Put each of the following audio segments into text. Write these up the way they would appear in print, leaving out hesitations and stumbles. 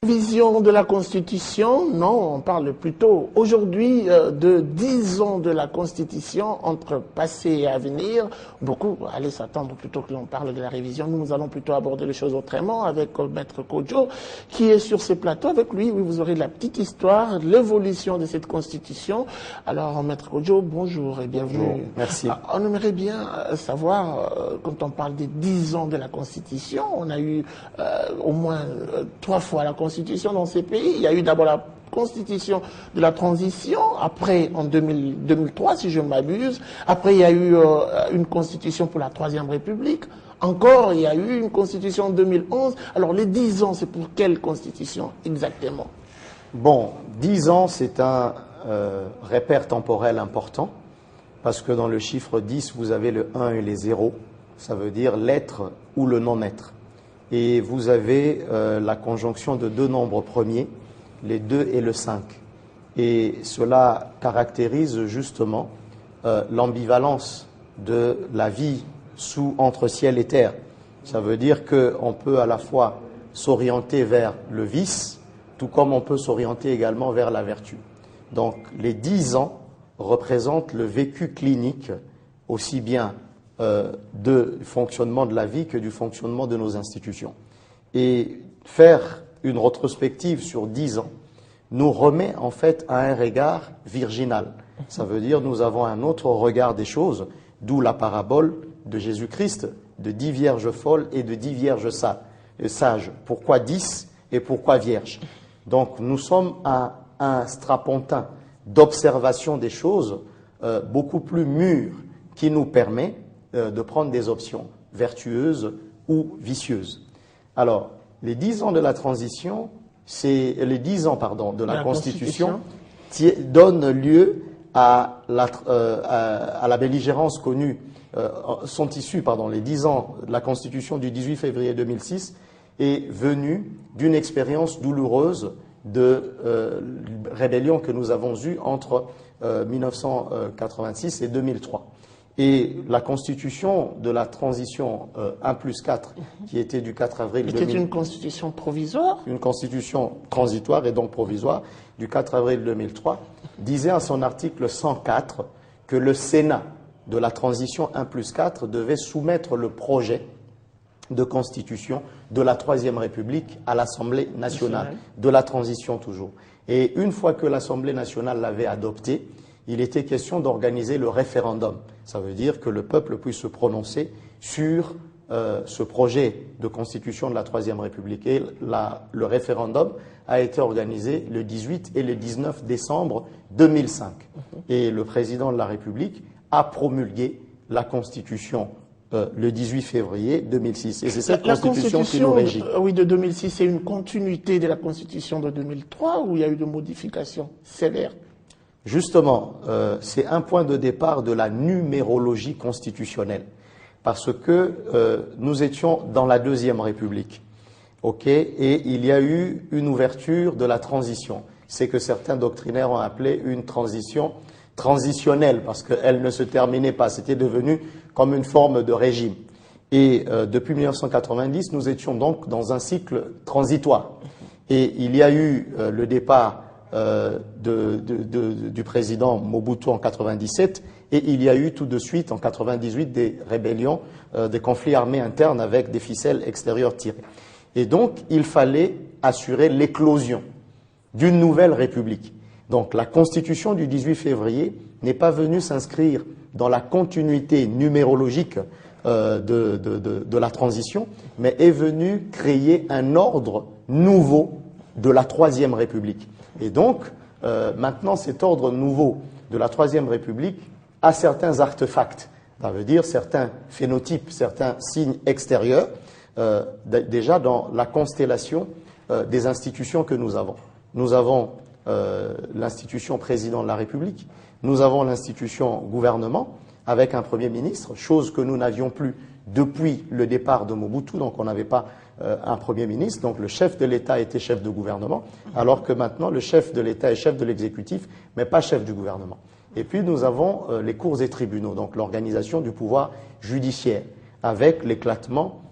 Vision de la Constitution, non, on parle plutôt aujourd'hui de 10 ans de la Constitution entre passé et avenir. Beaucoup allaient s'attendre plutôt que l'on parle de la révision. Nous allons plutôt aborder les choses autrement avec Maître Kodjo qui est sur ce plateau. Avec lui, oui, vous aurez la petite histoire, l'évolution de cette Constitution. Alors, Maître Kodjo, bonjour et bienvenue. Bonjour, merci. On aimerait bien savoir, quand on parle des 10 ans de la Constitution, on a eu au moins 3 fois la Constitution dans ces pays. Il y a eu d'abord la Constitution de la transition, après en 2003 si je ne m'abuse, après il y a eu une Constitution pour la Troisième République, encore il y a eu une Constitution en 2011. Alors les 10 ans, c'est pour quelle Constitution exactement? Bon, 10 ans c'est un repère temporel important, parce que dans le chiffre 10 vous avez le 1 et les 0, ça veut dire l'être ou le non-être. Et vous avez la conjonction de deux nombres premiers, les 2 et le 5. Et cela caractérise justement l'ambivalence de la vie entre ciel et terre. Ça veut dire qu'on peut à la fois s'orienter vers le vice, tout comme on peut s'orienter également vers la vertu. Donc les 10 ans représentent le vécu clinique aussi bien du fonctionnement de la vie que du fonctionnement de nos institutions. Et faire une rétrospective sur 10 ans nous remet en fait à un regard virginal. Ça veut dire nous avons un autre regard des choses, d'où la parabole de Jésus-Christ, de 10 vierges folles et de 10 vierges sages. Pourquoi 10 et pourquoi vierges? Donc nous sommes à un strapontin d'observation des choses beaucoup plus mûr qui nous permet de prendre des options vertueuses ou vicieuses. Alors, les 10 ans de la transition, c'est les 10 ans de la Constitution donnent lieu à la belligérance connue, sont issus, les 10 ans de la Constitution du 18 février 2006 est venue d'une expérience douloureuse de rébellion que nous avons eue entre 1986 et 2003. Et la constitution de la transition 1+4, qui était du 4 avril 2000... C'était une constitution provisoire? Une constitution transitoire et donc provisoire du 4 avril 2003, disait à son article 104 que le Sénat de la transition 1+4 devait soumettre le projet de constitution de la Troisième République à l'Assemblée nationale, de la transition toujours. Et une fois que l'Assemblée nationale l'avait adopté, il était question d'organiser le référendum. Ça veut dire que le peuple puisse se prononcer sur ce projet de constitution de la Troisième République. Et le référendum a été organisé le 18 et le 19 décembre 2005. Et le président de la République a promulgué la Constitution le 18 février 2006. Et c'est cette Constitution qui nous régit. Oui, de 2006, c'est une continuité de la Constitution de 2003 où il y a eu des modifications sévères? Justement, c'est un point de départ de la numérologie constitutionnelle, parce que nous étions dans la Deuxième République, et il y a eu une ouverture de la transition. C'est que certains doctrinaires ont appelé une transition transitionnelle, parce qu'elle ne se terminait pas, c'était devenu comme une forme de régime. Et depuis 1990, nous étions donc dans un cycle transitoire. Et il y a eu le départ du président Mobutu en 97 et il y a eu tout de suite en 98 des rébellions, des conflits armés internes avec des ficelles extérieures tirées. Et donc il fallait assurer l'éclosion d'une nouvelle république. Donc la constitution du 18 février n'est pas venue s'inscrire dans la continuité numérologique de la transition, mais est venue créer un ordre nouveau de la Troisième République. Et donc, maintenant, cet ordre nouveau de la Troisième République a certains artefacts, ça veut dire certains phénotypes, certains signes extérieurs, déjà dans la constellation des institutions que nous avons. Nous avons l'institution président de la République, nous avons l'institution gouvernement, avec un Premier ministre, chose que nous n'avions plus depuis le départ de Mobutu, donc on n'avait pas un Premier ministre, donc le chef de l'État était chef de gouvernement, alors que maintenant le chef de l'État est chef de l'exécutif, mais pas chef du gouvernement. Et puis nous avons les cours et tribunaux, donc l'organisation du pouvoir judiciaire, avec l'éclatement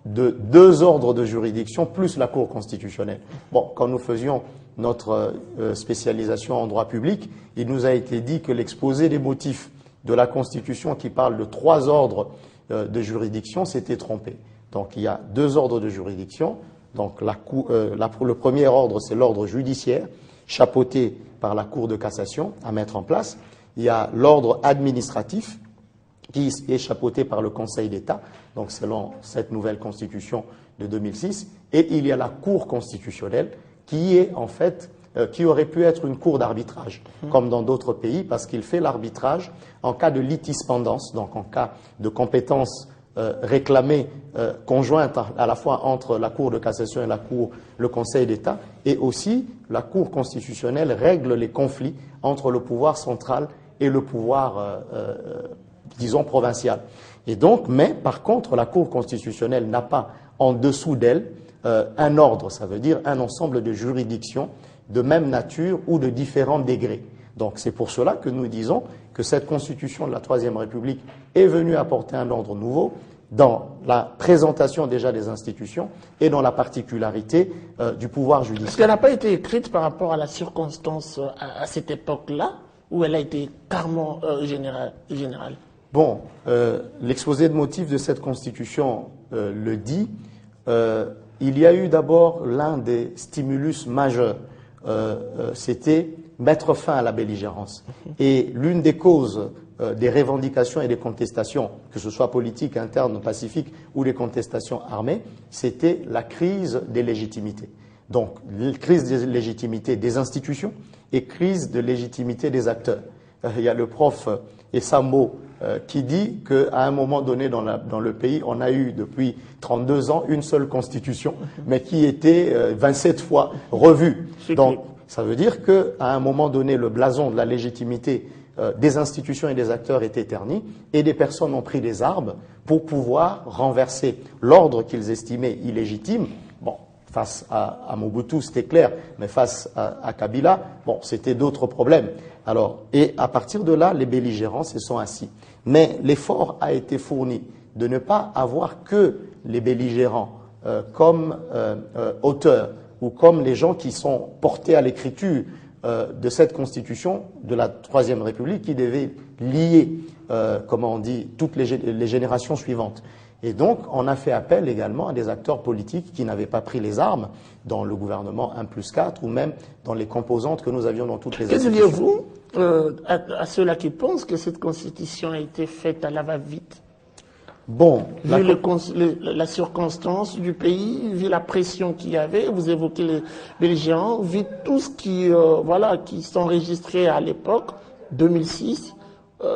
de 2 ordres de juridiction plus la Cour constitutionnelle. Bon, quand nous faisions notre spécialisation en droit public, il nous a été dit que l'exposé des motifs de la Constitution qui parle de 3 ordres de juridiction s'était trompé. Donc il y a 2 ordres de juridiction. Donc le premier ordre, c'est l'ordre judiciaire, chapeauté par la Cour de cassation à mettre en place. Il y a l'ordre administratif, qui est chapeauté par le Conseil d'État, donc selon cette nouvelle Constitution de 2006, et il y a la Cour constitutionnelle, qui est en fait, qui aurait pu être une cour d'arbitrage, comme dans d'autres pays, parce qu'il fait l'arbitrage en cas de litispendance, donc en cas de compétence réclamée conjointe à la fois entre la Cour de cassation et le Conseil d'État, et aussi la Cour constitutionnelle règle les conflits entre le pouvoir central et le pouvoir disons, provinciale. Et donc, mais par contre, la Cour constitutionnelle n'a pas en dessous d'elle un ordre, ça veut dire un ensemble de juridictions de même nature ou de différents degrés. Donc c'est pour cela que nous disons que cette Constitution de la Troisième République est venue apporter un ordre nouveau dans la présentation déjà des institutions et dans la particularité du pouvoir judiciaire. Est-ce qu'elle n'a pas été écrite par rapport à la circonstance à cette époque-là, où elle a été carrément générale? Bon, l'exposé de motifs de cette Constitution le dit. Il y a eu d'abord l'un des stimulus majeurs, c'était mettre fin à la belligérance. Et l'une des causes des revendications et des contestations, que ce soit politiques, internes, pacifiques ou des contestations armées, c'était la crise des légitimités. Donc, crise des légitimités des institutions et crise de légitimité des acteurs. Il y a le prof Essambo qui dit qu'à un moment donné dans le pays, on a eu depuis 32 ans une seule constitution, mais qui était 27 fois revue. Donc, ça veut dire qu'à un moment donné, le blason de la légitimité des institutions et des acteurs est terni, et des personnes ont pris des armes pour pouvoir renverser l'ordre qu'ils estimaient illégitime. Bon, face à Mobutu, c'était clair, mais face à Kabila, bon, c'était d'autres problèmes. Alors, et à partir de là, les belligérants se sont assis. Mais l'effort a été fourni de ne pas avoir que les belligérants comme auteurs ou comme les gens qui sont portés à l'écriture de cette Constitution de la Troisième République qui devaient lier, comment on dit, toutes les générations suivantes. Et donc, on a fait appel également à des acteurs politiques qui n'avaient pas pris les armes dans le gouvernement 1+4 ou même dans les composantes que nous avions dans toutes les institutions. Que diriez-vous à ceux-là qui pensent que cette Constitution a été faite à la va-vite? Bon, vu la circonstance du pays, vu la pression qu'il y avait, vous évoquez les belligérants, vu tout ce qui s'est enregistré à l'époque, 2006,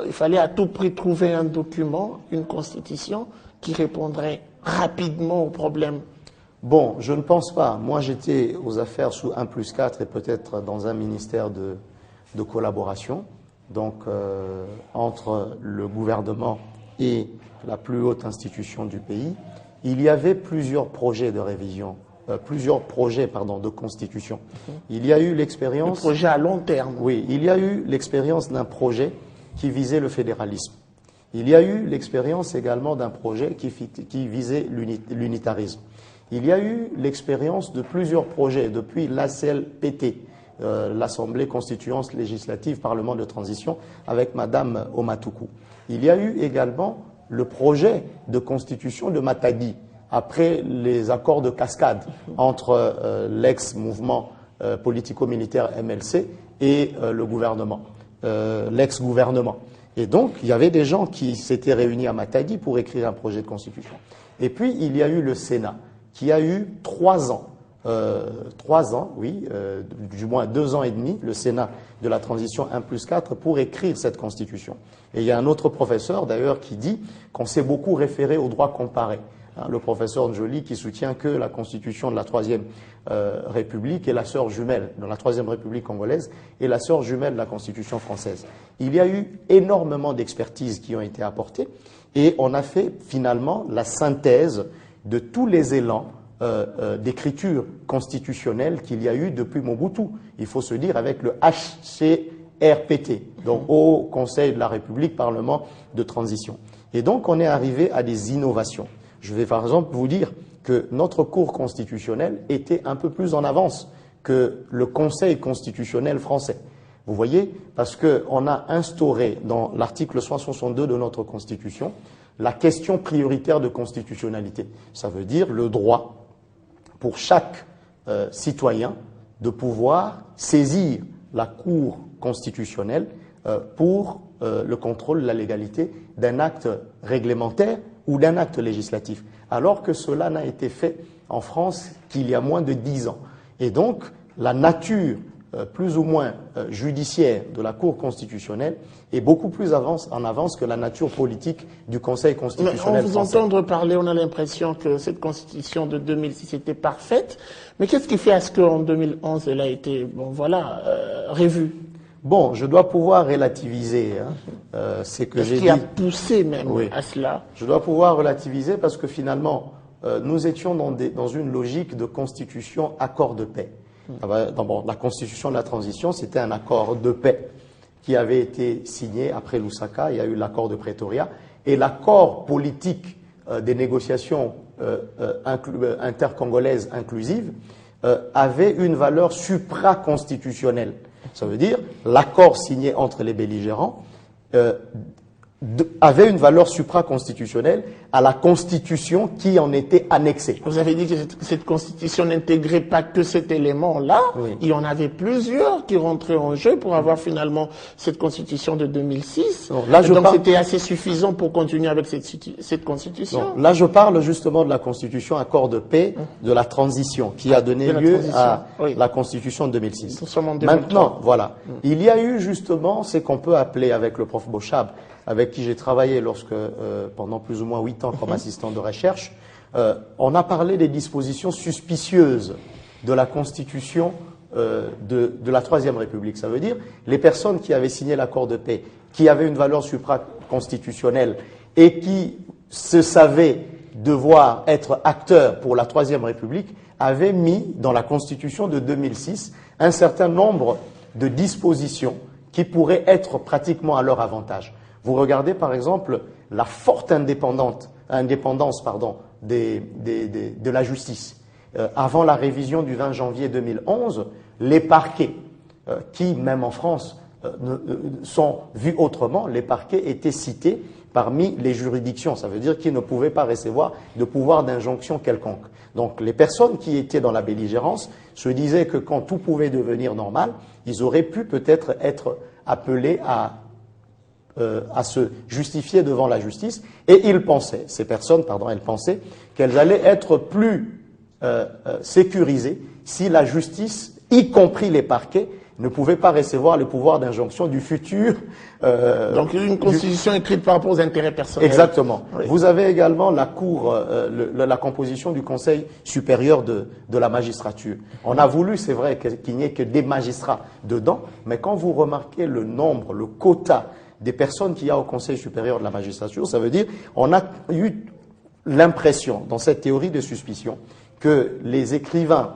il fallait à tout prix trouver un document, une constitution, qui répondrait rapidement aux problèmes. Bon, je ne pense pas. Moi, j'étais aux affaires sous 1+4 et peut-être dans un ministère de collaboration, donc entre le gouvernement et la plus haute institution du pays. Il y avait plusieurs projets de révision, de constitution. Il y a eu l'expérience... Un projet à long terme. Oui, il y a eu l'expérience d'un projet qui visait le fédéralisme. Il y a eu l'expérience également d'un projet qui visait l'unitarisme. Il y a eu l'expérience de plusieurs projets depuis l'ACLPT, l'Assemblée constituante législative Parlement de transition, avec Madame Omatoukou. Il y a eu également le projet de constitution de Matadi, après les accords de cascade entre l'ex-mouvement politico-militaire MLC et le gouvernement, l'ex-gouvernement. Et donc, il y avait des gens qui s'étaient réunis à Matadi pour écrire un projet de constitution. Et puis, il y a eu le Sénat, qui a eu 3 ans, du moins 2 ans et demi, le Sénat de la transition 1+4 pour écrire cette constitution. Et il y a un autre professeur d'ailleurs qui dit qu'on s'est beaucoup référé au droit comparé. Le professeur Njoli qui soutient que la constitution de la Troisième République est la sœur jumelle, de la Troisième République congolaise, et la sœur jumelle de la constitution française. Il y a eu énormément d'expertises qui ont été apportées et on a fait finalement la synthèse de tous les élans d'écriture constitutionnelle qu'il y a eu depuis Mobutu. Il faut se dire avec le HCRPT, donc Haut Conseil de la République, Parlement de transition. Et donc on est arrivé à des innovations. Je vais par exemple vous dire que notre Cour constitutionnelle était un peu plus en avance que le Conseil constitutionnel français. Vous voyez, parce qu'on a instauré dans l'article 162 de notre Constitution la question prioritaire de constitutionnalité. Ça veut dire le droit pour chaque citoyen de pouvoir saisir la Cour constitutionnelle pour le contrôle de la légalité d'un acte réglementaire ou d'un acte législatif, alors que cela n'a été fait en France qu'il y a moins de 10 ans. Et donc, la nature plus ou moins judiciaire de la Cour constitutionnelle est beaucoup plus en avance que la nature politique du Conseil constitutionnel français. On vous entendre parler, on a l'impression que cette Constitution de 2006 était parfaite, mais qu'est-ce qui fait à ce qu'en 2011, elle a été, revue? Bon, je dois pouvoir relativiser c'est que j'ai dit. Qu'est-ce qui a poussé même à cela? Je dois pouvoir relativiser parce que finalement, nous étions dans une logique de constitution accord de paix. D'abord, la constitution de la transition, c'était un accord de paix qui avait été signé après Lusaka. Il y a eu l'accord de Pretoria. Et l'accord politique des négociations intercongolaises inclusives avait une valeur supraconstitutionnelle. Ça veut dire l'accord signé entre les belligérants avait une valeur supraconstitutionnelle à la Constitution qui en était annexée. Vous avez dit que cette Constitution n'intégrait pas que cet élément-là. Oui. Il y en avait plusieurs qui rentraient en jeu pour avoir finalement cette Constitution de 2006. Donc c'était assez suffisant pour continuer avec cette Constitution. Non, là, je parle justement de la Constitution accord de paix de la transition qui a donné lieu à la Constitution de 2006. Maintenant, voilà. Il y a eu justement ce qu'on peut appeler avec le prof Bochab, avec qui j'ai travaillé pendant plus ou moins 8 ans comme assistant de recherche, on a parlé des dispositions suspicieuses de la Constitution de la Troisième République. Ça veut dire les personnes qui avaient signé l'accord de paix, qui avaient une valeur supraconstitutionnelle et qui se savaient devoir être acteurs pour la Troisième République, avaient mis dans la Constitution de 2006 un certain nombre de dispositions qui pourraient être pratiquement à leur avantage. Vous regardez par exemple la forte indépendance de la justice. Avant la révision du 20 janvier 2011, les parquets, qui même en France sont vus autrement, les parquets étaient cités parmi les juridictions. Ça veut dire qu'ils ne pouvaient pas recevoir de pouvoir d'injonction quelconque. Donc les personnes qui étaient dans la belligérance se disaient que quand tout pouvait devenir normal, ils auraient pu peut-être être appelés à se justifier devant la justice, et elles pensaient qu'elles allaient être plus sécurisées si la justice, y compris les parquets, ne pouvait pas recevoir le pouvoir d'injonction du futur. Donc une constitution écrite par rapport aux intérêts personnels. Exactement. Oui. Vous avez également la cour, la composition du Conseil supérieur de la magistrature. On a voulu, c'est vrai, qu'il n'y ait que des magistrats dedans, mais quand vous remarquez le nombre, le quota des personnes qu'il y a au Conseil supérieur de la magistrature, ça veut dire on a eu l'impression, dans cette théorie de suspicion, que les écrivains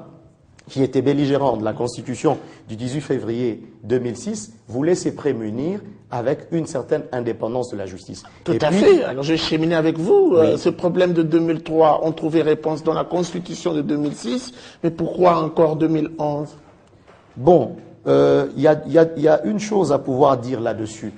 qui étaient belligérants de la Constitution du 18 février 2006 voulaient se prémunir avec une certaine indépendance de la justice. Tout à fait. Alors je cheminais avec vous. Oui. Ce problème de 2003, on trouvait réponse dans la Constitution de 2006, mais pourquoi encore 2011? Bon, il y a une chose à pouvoir dire là-dessus.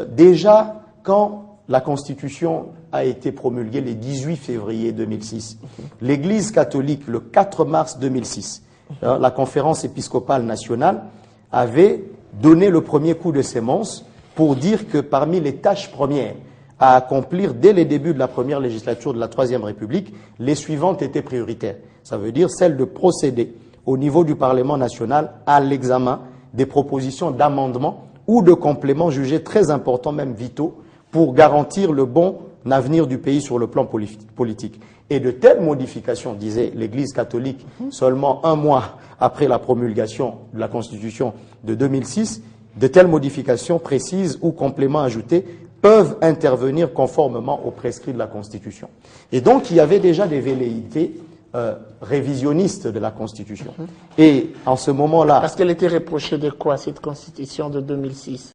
Déjà, quand la Constitution a été promulguée le 18 février 2006, l'Église catholique, le 4 mars 2006, la conférence épiscopale nationale avait donné le premier coup de sémence pour dire que parmi les tâches premières à accomplir dès les débuts de la première législature de la Troisième République, les suivantes étaient prioritaires. Ça veut dire celle de procéder au niveau du Parlement national à l'examen des propositions d'amendements ou de compléments jugés très importants, même vitaux, pour garantir le bon avenir du pays sur le plan politique. Et de telles modifications, disait l'Église catholique, seulement un mois après la promulgation de la Constitution de 2006, de telles modifications précises ou compléments ajoutés peuvent intervenir conformément aux prescrits de la Constitution. Et donc, il y avait déjà des velléités révisionnistes de la Constitution. Et en ce moment-là... Parce qu'elle était reprochée de quoi, cette Constitution de 2006?